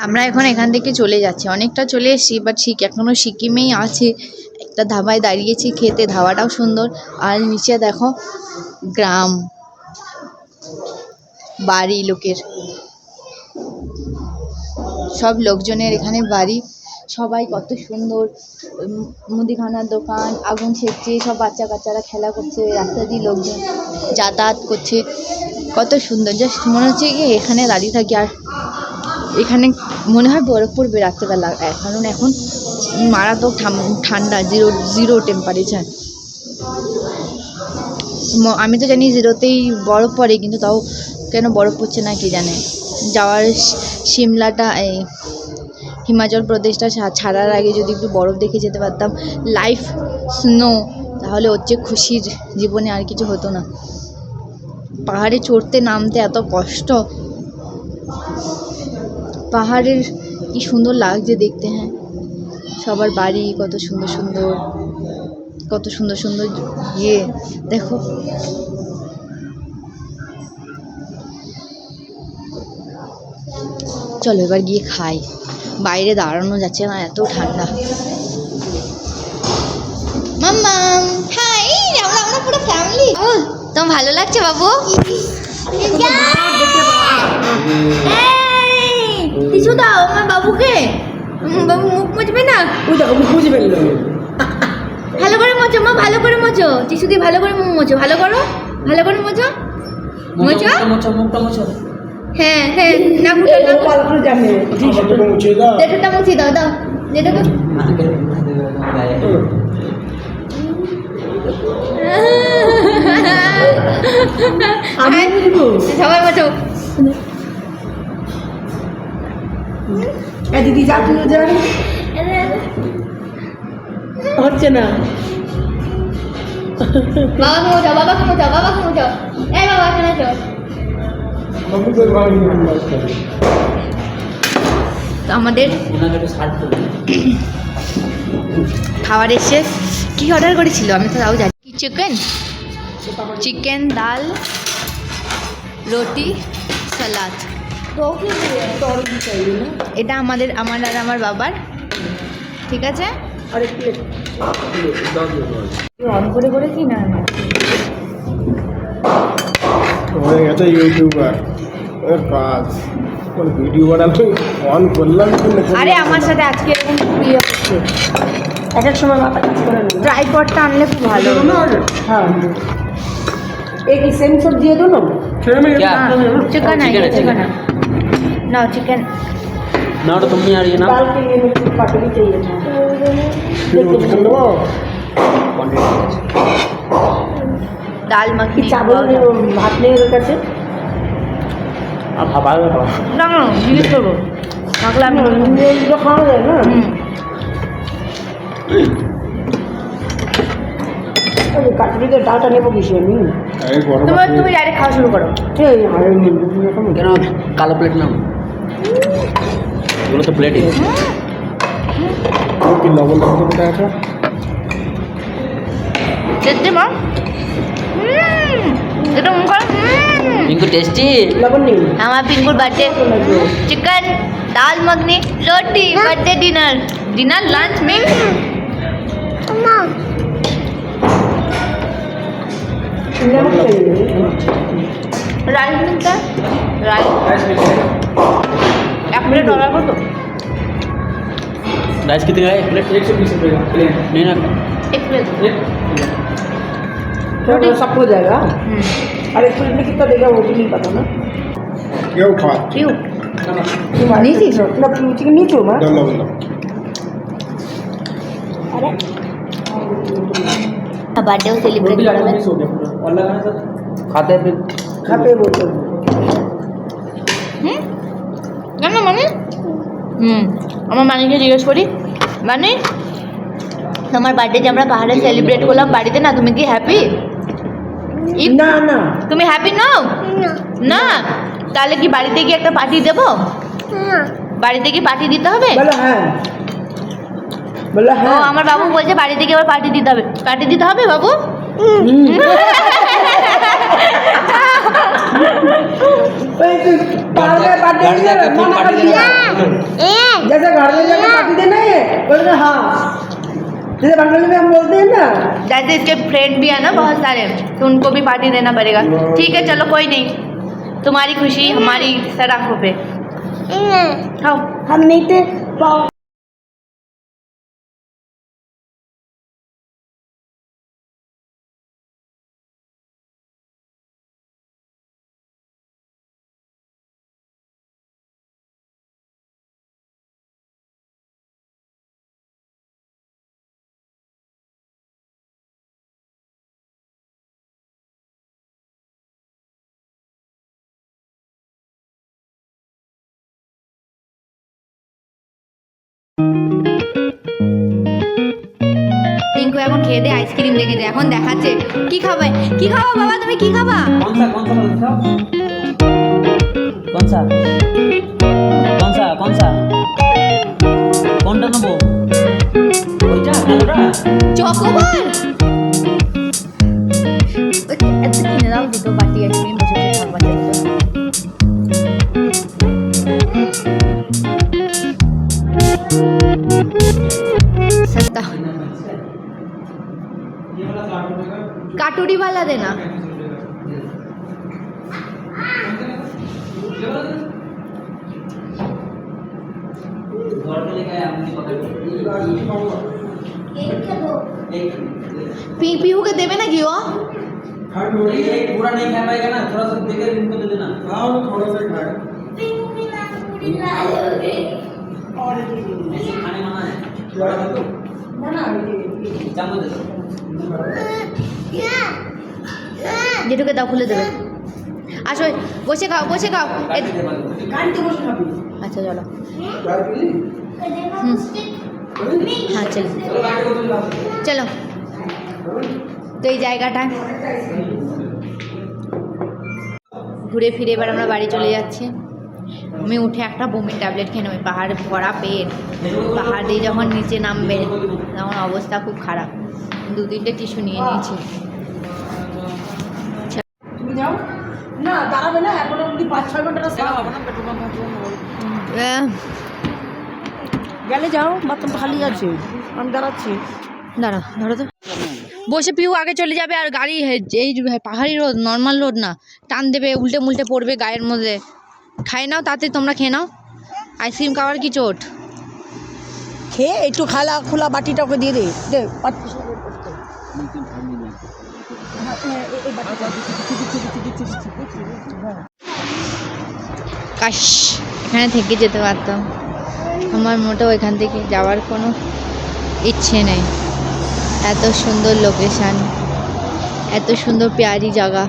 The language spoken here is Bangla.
আমরা এখন এখান থেকে চলে যাচ্ছি, অনেকটা চলে এসেছি, বাট ঠিক এখনো সিকিমেই আছে। একটা ধাবায় দাঁড়িয়েছি খেতে, ধাবাটাও সুন্দর। আর নিচে দেখো গ্রাম, বাড়ি, লোকের সব লোকজনের এখানে বাড়ি, সবাই কত সুন্দর। মুদিখানার দোকান, আগুন ছেড়ছে, সব বাচ্চা কাচ্চারা খেলা করছে, রাস্তা দিয়ে লোকজন যাতায়াত করছে, কত সুন্দর। জাস্ট মনে হচ্ছে কি এখানে দাঁড়িয়ে থাকি। আর এখানে মনে হয় বরফ পড়বে রাত্রেবেলা, কারণ এখন মারাত্মক ঠান্ডা, জিরো টেম্পারেচার। আমি তো জানি জিরোতেই বরফ পড়ে, কিন্তু তাও কেন বরফ পড়ছে না কে জানে। যাওয়ার সিমলাটা, এই হিমাচল প্রদেশটা ছাড়ার আগে যদি একটু বরফ দেখে যেতে পারতাম, লাইভ স্নো, তাহলে হচ্ছে খুশির জীবনে আর কিছু হতো না। পাহাড়ে চড়তে নামতে এত কষ্ট, পাহাড়ের কি সুন্দর লাগছে দেখতে। হ্যাঁ, সবার বাড়ি কত সুন্দর সুন্দর, কত সুন্দর সুন্দর ইয়ে দেখো। চলো এবার গিয়ে খাই, বাইরে দাঁড়ানো যাচ্ছে না, এত ঠান্ডা। মাম্মাম হাই, আমরা পুরো ফ্যামিলি। ও তোমার ভালো লাগছে বাবু? কিছু দাও আমার বাবুকে। বাবু মুখ মুছবে না? ওই দেখো মুখ মুছে ফেললো। ভালো করে মোছো মা, ভালো করে মোছো, টিস্যু দিয়ে ভালো করে মুখ মোছো, ভালো করো, ভালো করে মোছো, মোছো মোছো, মুখটা মোছো। হ্যাঁ হ্যাঁ, নাকুটা ভালো জানে যেটা মুছে দাও, যেটা মুছে দাও, দাও যেটাকে। আমি দিব সবাই মোছো। এ দিদি যা, তুই যা, হচ্ছে না। বাবাকে মোছো, বাবাকে মোছো, বাবাকে মোছো। এই বাবা এখানে আছো। তো আমাদের খাবার এসে কি অর্ডার করেছিল আমি তো তাও জানি। কি চিকেন, ডাল, রুটি, সালাদ। এটা আমার আর আমার বাবার, ঠিক আছে। অন করে করেছি না হয়ে গেছে ইউটিউবার কাজ, ভিডিও বানাতে অন করলাম। আরে আমার সাথে আজকে এরকম ইয়ে হচ্ছে, এক এক সময় মাথা কাজ করে না। ট্রাইপডটা আনলে খুব ভালো। হ্যাঁ, एक ही सेम सब दिए दो ना। क्या चिकन है, चिकन है ना, चिकन ना तो तुम नहीं आ रही है ना। दाल के लिए मुझे पार्टी भी चाहिए था। दाल मखनी, चावल भात नहीं रखा थे। आप हवा ना ना জিজ্ঞেস করবো থাকলে আমি जो खाना जाए ना। কাটলি তো ডালটা নেবো কিসে আমি। তুমি ডাইরেক্ট খাওয়া শুরু করো। কেন কালো প্লেট নাও, এগুলো তো প্লেটই। কি লবণ কোথায় আছে দেখতে মা, এটা মুখ কর। इनको टेस्टी लवण नहीं আমার পিঙ্কুর birthday, chicken, dal makhani, roti, birthday dinner lunch mix. Rice মিলता है, राइस एक प्लेट ऑर्डर कर दो। राइस कितने का है? एक प्लेट 120 रुपये का प्लेट नहीं ना, एक प्लेट रोटी सब हो जाएगा। और एक प्लेट में कितना देगा वो भी नहीं पता ना। কেউ খাওয়া क्यों नीचे ना, चिकन नीचे हो ना। লবণ अरे बर्थडे सेलिब्रेट करबे खाते हैं फिर खाते बोलते কেন মানে আমার মানিকে জিজ্ঞেস করি, মানে তোমার বার্থডে যে আমরা পাহাড়ে সেলিব্রেট করলাম বাড়িতে, না তুমি কি হ্যাপি? না না তুমি হ্যাপি নাও না? তাহলে কি বাড়িতে গিয়ে একটা পার্টি দেবো? বাড়িতে কি পার্টি দিতে হবে? বলো হ্যাঁ, বলো ও হ্যাঁ। আমার বাবু বলছে বাড়িতে গিয়ে আবার পার্টি দিতে হবে। পার্টি দিতে হবে বাবু? पार्टी जाके फिर मना कर पार्टी दिया जैसे घर में जाके पार्टी देना है बोले हाँ जैसे बंगाली में हम बोलते हैं ना जैसे इसके फ्रेंड भी है ना बहुत सारे, तो उनको भी पार्टी देना पड़ेगा। ठीक है चलो कोई नहीं, तुम्हारी खुशी हमारी सर आंखों पे। खाओ। हम नहीं थे টিঙ্কু এখন খেয়ে দিয়ে আইসক্রিম দেখেছে, এখন দেখাচ্ছে কি খাবে, কি খাবা বাবা, তুমি কি খাবা? कौन सा কোনটা নেবো? ওইটা কালোটা? চকোবার এত কিনে দাও, দুটো বাটি আইসক্রিম বসে বসে খাবা। सस्ता काटोरी वाला देना। पीहू के देवे ना घियो। पूरा नहीं खा पाएगा ना, थोड़ा सा देकर इनको दे देना। हाँ थोड़ा सा खाएगा। खाने मना है, थोड़ा दे दो, चामच दे दो। जेठूके दाও খুলে দেবে। আসো বসে খাও, বসে খাও। আচ্ছা চলো। হ্যাঁ চলো চলো। তো এই জায়গাটা ঘুরে ফিরে এবার আমরা বাড়ি চলে যাচ্ছি। আমি উঠে একটা বমির ট্যাবলেট খেয়ে নেবো, পাহাড় ভরা পেট, পাহাড় দিয়ে যখন নিচে নামবে তখন অবস্থা খুব খারাপ। 2-3টে টিস্যু নিয়ে নিয়েছি। তুমি যাও না দাঁড়াবে না এখন অব্দি 5-6 ঘন্টা রাস্তা গেলে যাও মাত্র খালি আছে আমি দাঁড়াচ্ছি। দাঁড়া ধরো তো। বসে পিউ আগে চলে যাবে আর গাড়ি এই পাহাড়ি রোড, নর্মাল রোড না, টান দেবে, উল্টে মুল্টে পড়বে গায়ের মধ্যে। খাই নাও তাতে, তোমরা খেয়ে নাও। আইসক্রিম খাওয়ার কি চোট? খেয়ে একটু খালা খোলা বাটিটা ওকে দিয়ে দে দে কাশ এখানে থেকে যেতে পারতাম, আমার মোটেও এখান থেকে যাওয়ার কোনো ইচ্ছে নেই। এত সুন্দর লোকেশান, এত সুন্দর প্যারি জায়গা।